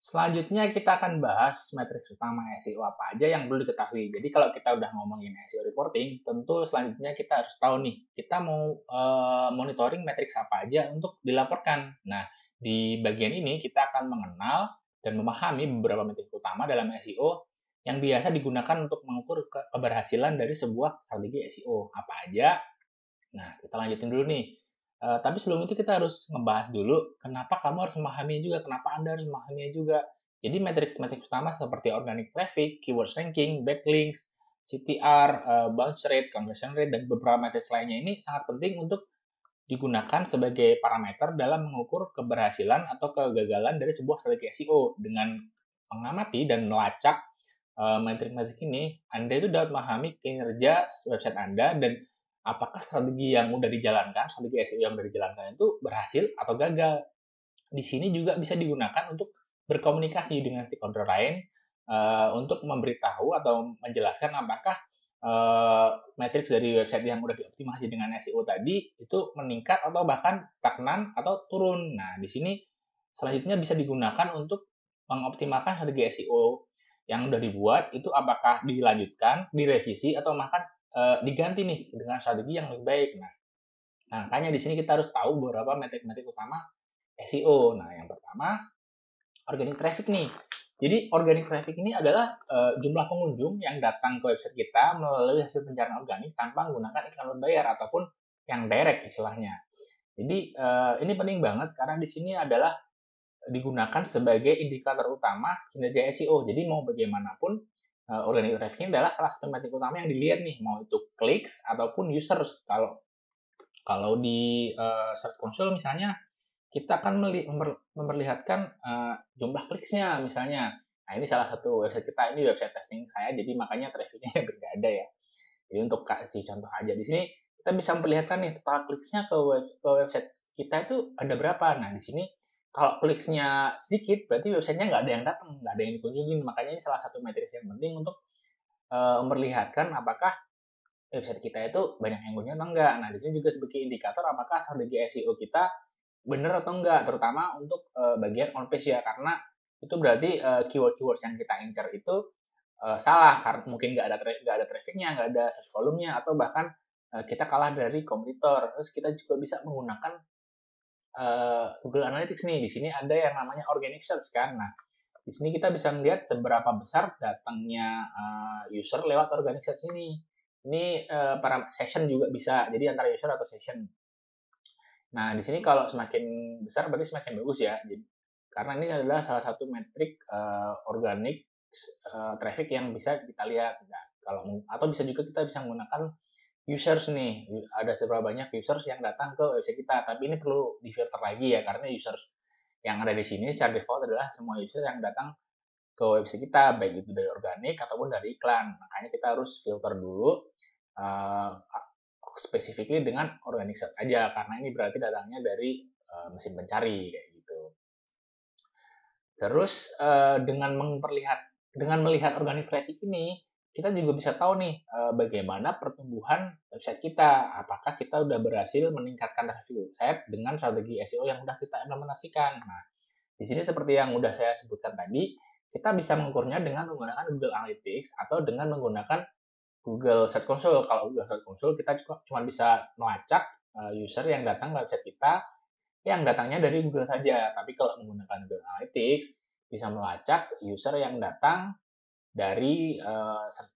Selanjutnya kita akan bahas matriks utama SEO apa aja yang perlu diketahui. Jadi kalau kita udah ngomongin SEO reporting, tentu selanjutnya kita harus tahu nih, kita mau monitoring matriks apa aja untuk dilaporkan. Nah, di bagian ini kita akan mengenal dan memahami beberapa matriks utama dalam SEO yang biasa digunakan untuk mengukur keberhasilan dari sebuah strategi SEO. Apa aja? Nah, kita lanjutin dulu nih. Tapi sebelum itu kita harus ngebahas dulu kenapa kamu harus memahaminya juga, kenapa Anda harus memahaminya juga. Jadi matriks-matriks utama seperti organic traffic, keywords ranking, backlinks, CTR, bounce rate, conversion rate, dan beberapa matriks lainnya ini sangat penting untuk digunakan sebagai parameter dalam mengukur keberhasilan atau kegagalan dari sebuah strategi SEO. Dengan mengamati dan melacak metrik-metrik ini, Anda itu dapat memahami kinerja website Anda dan apakah strategi yang udah dijalankan, strategi SEO yang udah dijalankan itu berhasil atau gagal. Di sini juga bisa digunakan untuk berkomunikasi dengan stakeholder lain untuk memberitahu atau menjelaskan apakah matriks dari website yang udah dioptimasi dengan SEO tadi itu meningkat atau bahkan stagnan atau turun. Nah, di sini selanjutnya bisa digunakan untuk mengoptimalkan strategi SEO yang udah dibuat itu apakah dilanjutkan, direvisi atau bahkan diganti nih dengan strategi yang lebih baik. Nah, makanya di sini kita harus tahu beberapa metrik-metrik utama SEO. Nah, yang pertama organic traffic nih. Jadi organic traffic ini adalah jumlah pengunjung yang datang ke website kita melalui hasil pencarian organik tanpa menggunakan iklan berbayar ataupun yang direct istilahnya. Jadi ini penting banget karena di sini adalah digunakan sebagai indikator utama kinerja SEO. Jadi mau bagaimanapun organic traffic ini adalah salah satu metrik utama yang dilihat nih, mau itu clicks ataupun users. Kalau di Search Console misalnya kita akan memperlihatkan jumlah kliksnya misalnya. Nah, ini salah satu website kita, ini website testing saya, jadi makanya trafficnya nggak ada ya. Jadi untuk kasih contoh aja, di sini kita bisa memperlihatkan nih total kliksnya ke website kita itu ada berapa. Nah, di sini kalau kliksnya sedikit, berarti websitenya nggak ada yang datang, nggak ada yang dikunjungin. Makanya ini salah satu matriks yang penting untuk memperlihatkan apakah website kita itu banyak yang kunjungi atau enggak. Nah, di sini juga sebagai indikator apakah strategi SEO kita benar atau enggak, terutama untuk bagian on page ya, karena itu berarti keyword-keywords yang kita incar itu salah, karena mungkin nggak ada trafficnya, nggak ada search volume-nya, atau bahkan kita kalah dari kompetitor. Terus kita juga bisa menggunakan Google Analytics nih. Di sini ada yang namanya organic search kan. Nah, di sini kita bisa melihat seberapa besar datangnya user lewat organic search ini. Ini para session juga bisa, jadi antara user atau session. Nah, di sini kalau semakin besar berarti semakin bagus ya. Jadi, karena ini adalah salah satu metrik organic traffic yang bisa kita lihat. Nah, atau bisa juga kita bisa menggunakan users nih. Ada seberapa banyak users yang datang ke website kita. Tapi ini perlu di-filter lagi ya, karena users yang ada di sini secara default adalah semua user yang datang ke website kita, baik itu dari organik ataupun dari iklan. Makanya kita harus filter dulu specifically dengan organic search aja, karena ini berarti datangnya dari mesin pencari kayak gitu. Terus dengan melihat organic traffic ini, kita juga bisa tahu nih bagaimana pertumbuhan website kita. Apakah kita udah berhasil meningkatkan traffic website dengan strategi SEO yang udah kita implementasikan. Nah, di sini seperti yang udah saya sebutkan tadi, kita bisa mengukurnya dengan menggunakan Google Analytics atau dengan menggunakan Google Search Console. Kalau Google Search Console kita cuma bisa melacak user yang datang ke website kita yang datangnya dari Google saja. Tapi kalau menggunakan Google Analytics bisa melacak user yang datang dari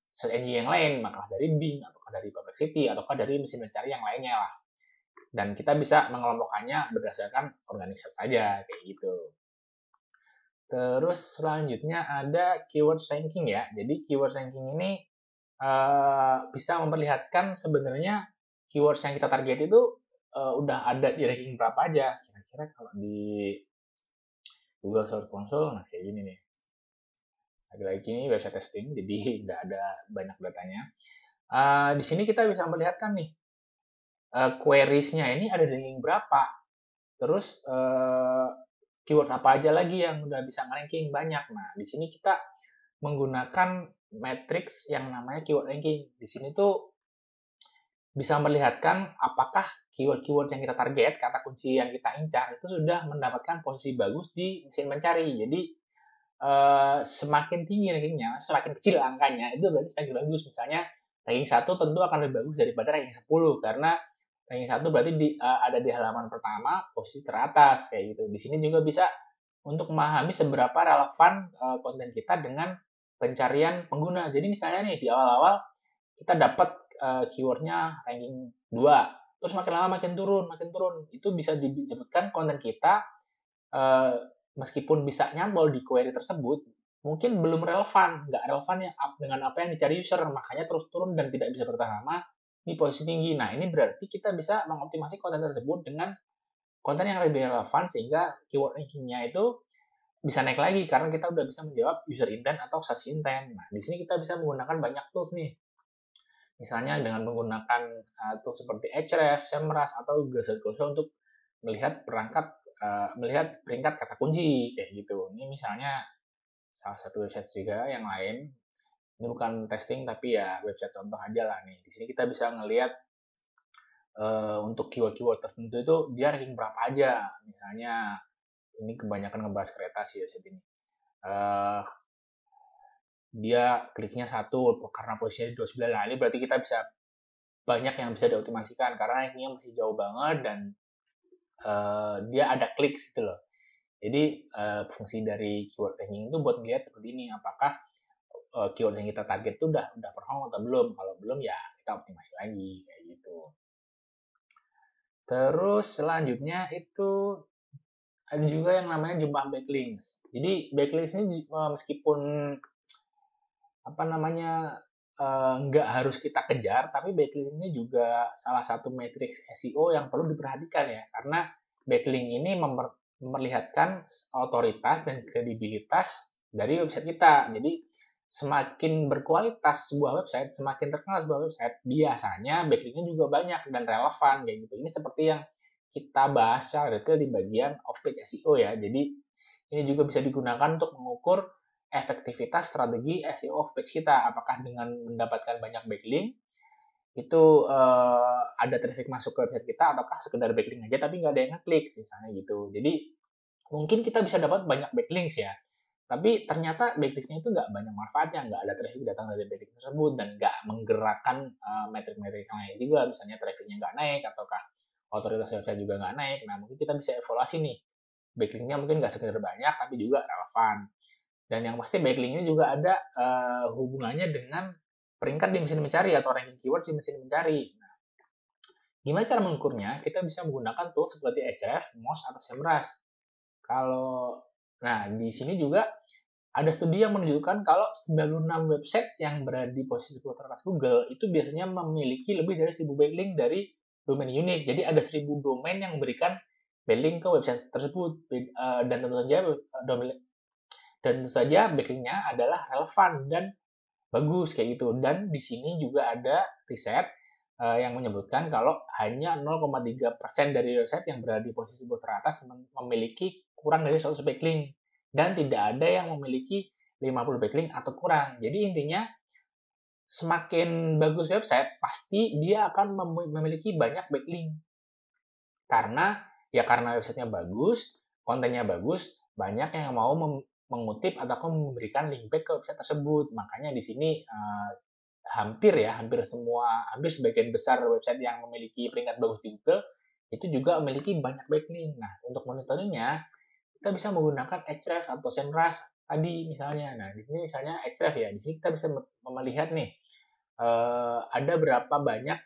search engine yang lain, maka dari Bing, atau dari Perplexity, atau dari mesin pencari yang lainnya lah. Dan kita bisa mengelompokkannya berdasarkan organic search saja, kayak gitu. Terus selanjutnya ada keywords ranking ya. Jadi keywords ranking ini bisa memperlihatkan sebenarnya keywords yang kita target itu udah ada di ranking berapa aja. Kira-kira kalau di Google Search Console, nah kayak gini nih. Lagi-lagi ini website testing, jadi nggak ada banyak datanya. Di sini kita bisa memperlihatkan nih, queries-nya ini ada di ranking berapa. Terus keyword apa aja lagi yang udah bisa ranking banyak. Nah, di sini kita menggunakan matrix yang namanya keyword ranking. Di sini tuh bisa memperlihatkan apakah keyword-keyword yang kita target, kata kunci yang kita incar, itu sudah mendapatkan posisi bagus di mesin pencari. Jadi, semakin tinggi rankingnya, semakin kecil angkanya, itu berarti semakin bagus. Misalnya ranking 1 tentu akan lebih bagus daripada ranking 10 karena ranking 1 berarti ada di halaman pertama, posisi teratas kayak gitu. Di sini juga bisa untuk memahami seberapa relevan konten kita dengan pencarian pengguna. Jadi misalnya nih di awal-awal kita dapat keywordnya ranking 2, terus makin lama makin turun. Itu bisa disebutkan konten kita uh, meskipun bisa nyantol di query tersebut, mungkin belum relevan, nggak relevan ya dengan apa yang dicari user, makanya terus turun dan tidak bisa bertahan lama di posisi tinggi. Nah, ini berarti kita bisa mengoptimasi konten tersebut dengan konten yang lebih relevan sehingga keyword rankingnya itu bisa naik lagi karena kita udah bisa menjawab user intent atau search intent. Nah, di sini kita bisa menggunakan banyak tools nih. Misalnya dengan menggunakan tools seperti Ahrefs, Semrush, atau Google Search Console untuk melihat melihat peringkat kata kunci kayak gitu. Ini misalnya salah satu website juga yang lain. Ini bukan testing tapi ya website contoh aja lah nih. Di sini kita bisa ngelihat untuk keyword-keyword tertentu itu dia ranking berapa aja. Misalnya ini kebanyakan ngebahas kereta sih website ini. Dia kliknya 1 karena posisinya di 29. Nah, ini berarti kita bisa banyak yang bisa dioptimasikan karena rankingnya masih jauh banget dan dia ada klik gitu loh. Jadi fungsi dari keyword ranking itu buat melihat seperti ini, apakah keyword yang kita target itu udah perform atau belum. Kalau belum ya kita optimasi lagi kayak gitu. Terus selanjutnya itu ada juga yang namanya jumlah backlinks. Jadi backlinks ini meskipun nggak harus kita kejar, tapi backlink ini juga salah satu matriks SEO yang perlu diperhatikan ya, karena backlink ini memperlihatkan otoritas dan kredibilitas dari website kita. Jadi semakin berkualitas sebuah website, semakin terkenal sebuah website, biasanya backlinknya juga banyak dan relevan kayak gitu. Ini seperti yang kita bahas secara detail di bagian off-page SEO ya. Jadi ini juga bisa digunakan untuk mengukur efektivitas strategi SEO off page kita. Apakah dengan mendapatkan banyak backlink itu ada traffic masuk ke website kita, ataukah sekedar backlink aja tapi nggak ada yang ngeklik misalnya gitu. Jadi mungkin kita bisa dapat banyak backlinks ya, tapi ternyata backlinksnya itu nggak banyak manfaatnya, nggak ada traffic datang dari backlink tersebut dan nggak menggerakkan metrik-metrik yang lain juga, misalnya trafficnya nggak naik ataukah otoritas website juga nggak naik. Nah, mungkin kita bisa evaluasi nih, backlinknya mungkin nggak sekedar banyak tapi juga relevan. Dan yang pasti backlink ini juga ada hubungannya dengan peringkat di mesin mencari atau ranking keyword di mesin mencari. Nah, gimana cara mengukurnya? Kita bisa menggunakan tools seperti Ahrefs, Moz, atau Semrush. Di sini juga ada studi yang menunjukkan kalau 96 website yang berada di posisi 10 teratas Google itu biasanya memiliki lebih dari 1000 backlink dari domain unik. Jadi ada 1000 domain yang memberikan backlink ke website tersebut. Dan tentu saja backlinknya adalah relevan dan bagus kayak gitu. Dan di sini juga ada riset yang menyebutkan kalau hanya 0,3% dari website yang berada di posisi teratas memiliki kurang dari 100 backlink dan tidak ada yang memiliki 50 backlink atau kurang. Jadi intinya semakin bagus website pasti dia akan memiliki banyak backlink. Karena websitenya bagus, kontennya bagus, banyak yang mau mengutip ataupun memberikan link back ke website tersebut. Makanya di sini hampir sebagian besar website yang memiliki peringkat bagus di Google itu juga memiliki banyak backlink. Nah, untuk monitoringnya kita bisa menggunakan Ahrefs atau Semrush tadi misalnya. Nah, di sini misalnya Ahrefs ya. Di sini kita bisa melihat nih ada berapa banyak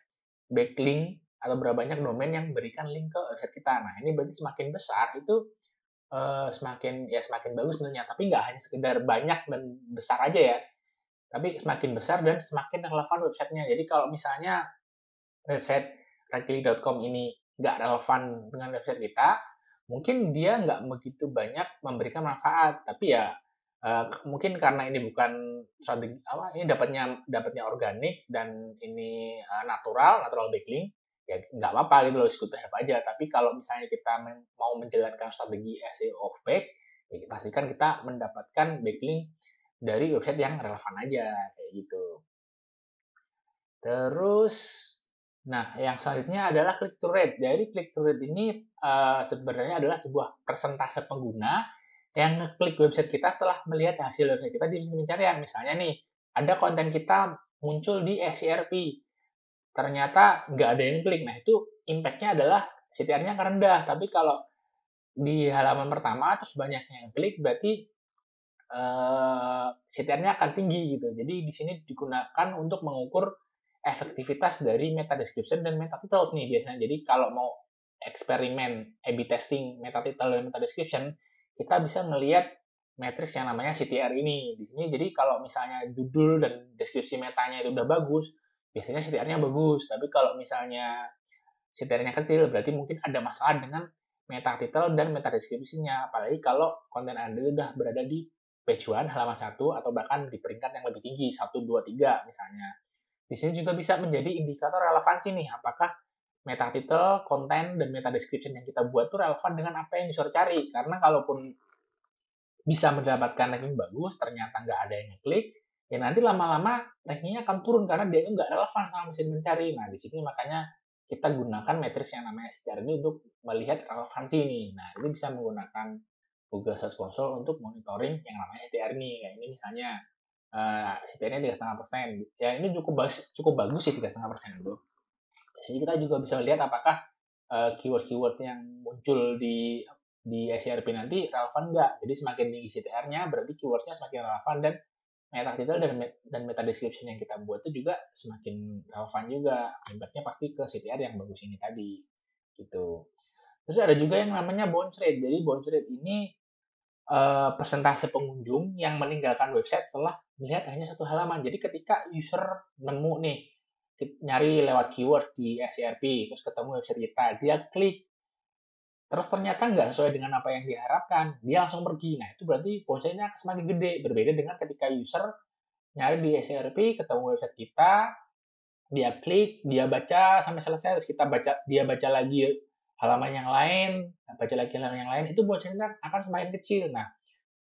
backlink atau berapa banyak domain yang berikan link ke website kita. Nah, ini berarti semakin besar itu semakin bagus tentunya, tapi nggak hanya sekedar banyak dan besar aja ya, tapi semakin besar dan semakin relevan websitenya. Jadi kalau misalnya website rakili.com ini nggak relevan dengan website kita, mungkin dia nggak begitu banyak memberikan manfaat, tapi ya mungkin karena ini bukan strategi ini dapatnya organik dan ini natural backlink, ya nggak apa-apa gitu loh, good to have aja. Tapi kalau misalnya kita mau menjalankan strategi SEO off page, ya pastikan kita mendapatkan backlink dari website yang relevan aja kayak gitu. Terus yang selanjutnya adalah click through rate. Jadi click through rate ini sebenarnya adalah sebuah persentase pengguna yang ngeklik website kita setelah melihat hasil website kita di mesin pencarian. Misalnya nih, ada konten kita muncul di SERP, ternyata nggak ada yang klik. Nah, itu impact-nya adalah CTR-nya akan rendah. Tapi kalau di halaman pertama terus banyak yang klik, berarti CTR-nya akan tinggi gitu. Jadi di sini digunakan untuk mengukur efektivitas dari meta description dan meta titles nih biasanya. Jadi kalau mau eksperimen A/B testing meta title dan meta description, kita bisa ngelihat matriks yang namanya CTR ini. Di sini jadi kalau misalnya judul dan deskripsi metanya itu udah bagus, biasanya CTR-nya bagus. Tapi kalau misalnya CTR-nya kecil, berarti mungkin ada masalah dengan meta title dan meta deskripsinya. Apalagi kalau konten Anda udah berada di page 1, halaman 1, atau bahkan di peringkat yang lebih tinggi, 1, 2, 3 misalnya. Di sini juga bisa menjadi indikator relevansi nih, apakah meta title, konten, dan meta description yang kita buat tuh relevan dengan apa yang user cari. Karena kalaupun bisa mendapatkan ranking bagus, ternyata nggak ada yang ngeklik, ya nanti lama-lama rankingnya akan turun karena dia itu nggak relevan sama mesin mencari. Nah, di sini makanya kita gunakan matriks yang namanya CTR ini untuk melihat relevansi nih. Nah, ini bisa menggunakan Google Search Console untuk monitoring yang namanya CTR ini. Kayak ini misalnya CTR-nya 3,5%. Ya ini cukup bagus sih 3,5% itu. Di sini kita juga bisa lihat apakah keyword-keyword yang muncul di SERP nanti relevan nggak. Jadi semakin tinggi CTR-nya berarti keyword-nya semakin relevan, dan meta title dan meta description yang kita buat itu juga semakin relevan juga. Impact-nya pasti ke CTR yang bagus ini tadi. Gitu. Terus ada juga yang namanya bounce rate. Jadi bounce rate ini persentase pengunjung yang meninggalkan website setelah melihat hanya satu halaman. Jadi ketika user nemu nih, nyari lewat keyword di SERP, terus ketemu website kita, dia klik, terus ternyata nggak sesuai dengan apa yang diharapkan, dia langsung pergi. Nah, itu berarti bounce-nya akan semakin gede. Berbeda dengan ketika user nyari di SERP, ketemu website kita, dia klik, dia baca sampai selesai, terus dia baca lagi halaman yang lain, baca lagi halaman yang lain, itu bounce rate akan semakin kecil. Nah,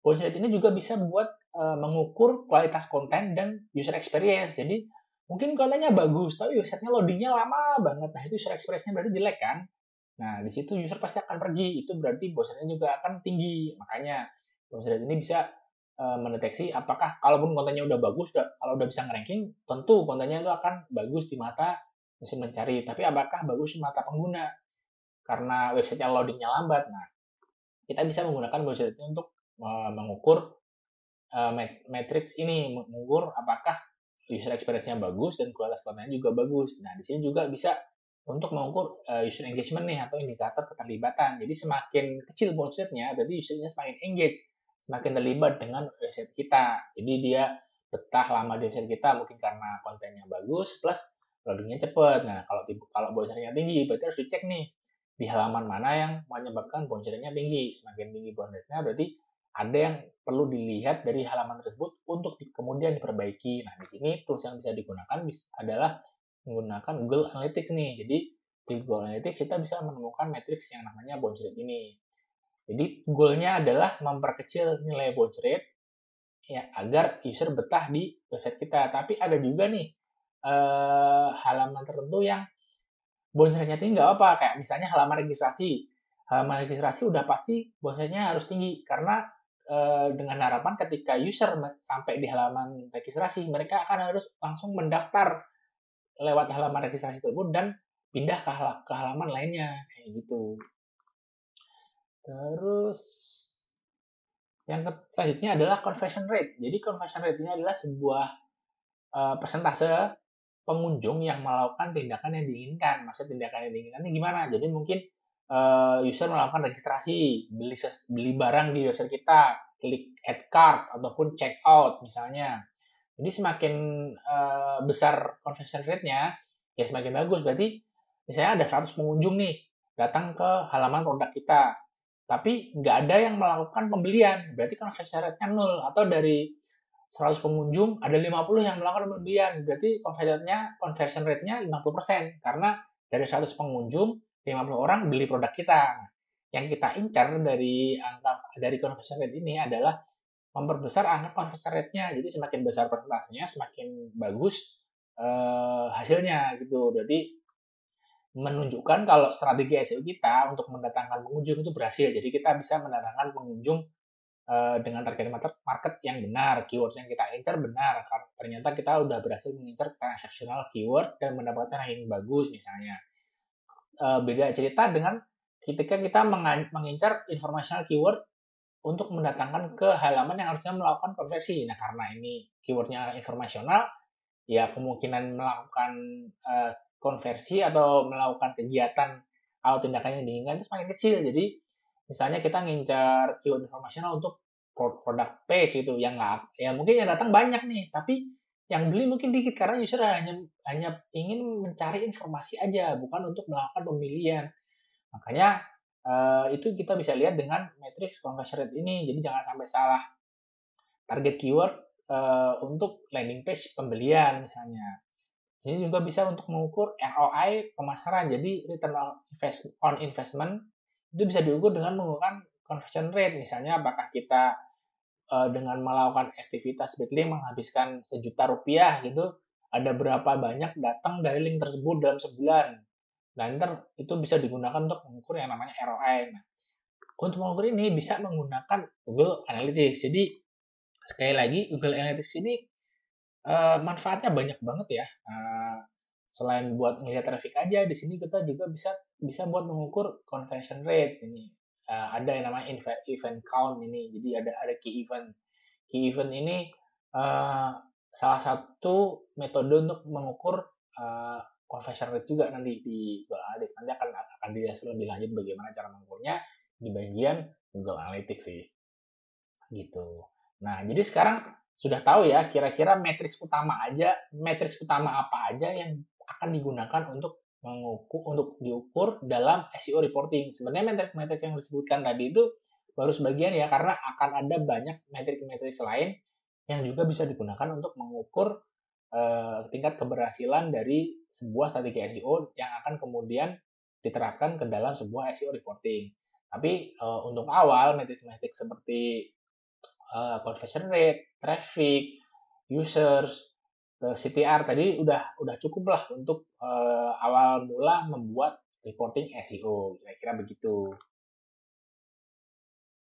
bounce rate ini juga bisa buat mengukur kualitas konten dan user experience. Jadi, mungkin kontennya bagus, tapi website-nya loading-nya lama banget. Nah, itu user experience-nya berarti jelek kan? Nah, di situ user pasti akan pergi. Itu berarti bounce rate-nya juga akan tinggi. Makanya, bounce rate ini bisa mendeteksi apakah kalaupun kontennya udah bagus, kalau udah bisa nge-ranking, tentu kontennya itu akan bagus di mata mesin mencari. Tapi apakah bagus di mata pengguna? Karena website-nya loading-nya lambat. Nah, kita bisa menggunakan bounce rate untuk mengukur matrix ini, mengukur apakah user experience-nya bagus dan kualitas kontennya juga bagus. Nah, di sini juga bisa untuk mengukur user engagement nih atau indikator keterlibatan. Jadi semakin kecil bounce rate-nya, berarti usernya semakin engage, semakin terlibat dengan website kita. Jadi dia betah lama di website kita mungkin karena kontennya bagus plus loadingnya cepat. Nah, kalau bounce rate-nya tinggi, berarti harus dicek nih di halaman mana yang menyebabkan bounce rate-nya tinggi. Semakin tinggi bounce rate-nya berarti ada yang perlu dilihat dari halaman tersebut untuk kemudian diperbaiki. Nah, di sini tools yang bisa digunakan adalah menggunakan Google Analytics nih. Jadi di Google Analytics kita bisa menemukan matriks yang namanya bounce rate ini. Jadi goal-nya adalah memperkecil nilai bounce rate ya agar user betah di website kita. Tapi ada juga nih halaman tertentu yang bounce rate-nya tinggi nggak apa, kayak misalnya halaman registrasi. Halaman registrasi udah pasti bounce rate-nya harus tinggi karena dengan harapan ketika user sampai di halaman registrasi, mereka akan harus langsung mendaftar lewat halaman registrasi tersebut dan pindah ke halaman lainnya kayak gitu. Terus yang selanjutnya adalah conversion rate. Jadi conversion rate ini adalah sebuah persentase pengunjung yang melakukan tindakan yang diinginkan. Maksud tindakan yang diinginkan ini gimana? Jadi mungkin user melakukan registrasi, beli barang di website kita, klik add cart ataupun check out misalnya. Jadi semakin besar conversion rate-nya, ya semakin bagus. Berarti misalnya ada 100 pengunjung nih datang ke halaman produk kita, tapi nggak ada yang melakukan pembelian, berarti conversion rate-nya 0. Atau dari 100 pengunjung, ada 50 yang melakukan pembelian, berarti conversion rate-nya 50%. Karena dari 100 pengunjung, 50 orang beli produk kita. Yang kita incar dari conversion rate ini adalah memperbesar angka conversion rate-nya. Jadi semakin besar persentasenya, semakin bagus hasilnya gitu. Berarti menunjukkan kalau strategi SEO kita untuk mendatangkan pengunjung itu berhasil. Jadi kita bisa mendatangkan pengunjung dengan target market yang benar, keywords yang kita incar benar, karena ternyata kita udah berhasil mengincar transactional keyword dan mendapatkan ranking bagus misalnya. Beda cerita dengan ketika kita mengincar informational keyword untuk mendatangkan ke halaman yang harusnya melakukan konversi. Nah, karena ini keywordnya informasional, ya kemungkinan melakukan konversi atau melakukan kegiatan atau tindakan yang diinginkan itu semakin kecil. Jadi, misalnya kita ngincar keyword informasional untuk produk page gitu, yang nggak, ya mungkin yang datang banyak nih, tapi yang beli mungkin dikit karena user hanya ingin mencari informasi aja, bukan untuk melakukan pemilihan. Makanya itu kita bisa lihat dengan matrix conversion rate ini. Jadi jangan sampai salah target keyword untuk landing page pembelian misalnya. Ini juga bisa untuk mengukur ROI pemasaran. Jadi return on investment itu bisa diukur dengan menggunakan conversion rate. Misalnya apakah kita dengan melakukan aktivitas backlink menghabiskan Rp1.000.000 gitu, ada berapa banyak datang dari link tersebut dalam sebulan. Dan ntar itu bisa digunakan untuk mengukur yang namanya ROI. Nah, untuk mengukur ini bisa menggunakan Google Analytics. Jadi sekali lagi Google Analytics ini manfaatnya banyak banget ya. Selain buat melihat traffic aja, di sini kita juga bisa buat mengukur conversion rate ini. Ada yang namanya event count ini. Jadi ada key event. Key event ini salah satu metode untuk mengukur conversion rate juga nanti di Google Analytics. Nanti akan dijelaskan lebih lanjut bagaimana cara mengukurnya di bagian Google Analytics sih. Gitu. Nah, jadi sekarang sudah tahu ya kira-kira matriks utama apa aja yang akan digunakan untuk diukur dalam SEO reporting. Sebenarnya metrik yang disebutkan tadi itu baru sebagian ya, karena akan ada banyak metrik-metrik lain yang juga bisa digunakan untuk mengukur tingkat keberhasilan dari sebuah strategi SEO yang akan kemudian diterapkan ke dalam sebuah SEO reporting. Tapi untuk awal metrik-metrik seperti conversion rate, traffic, users, CTR tadi udah cukup lah untuk awal mula membuat reporting SEO, kira-kira begitu.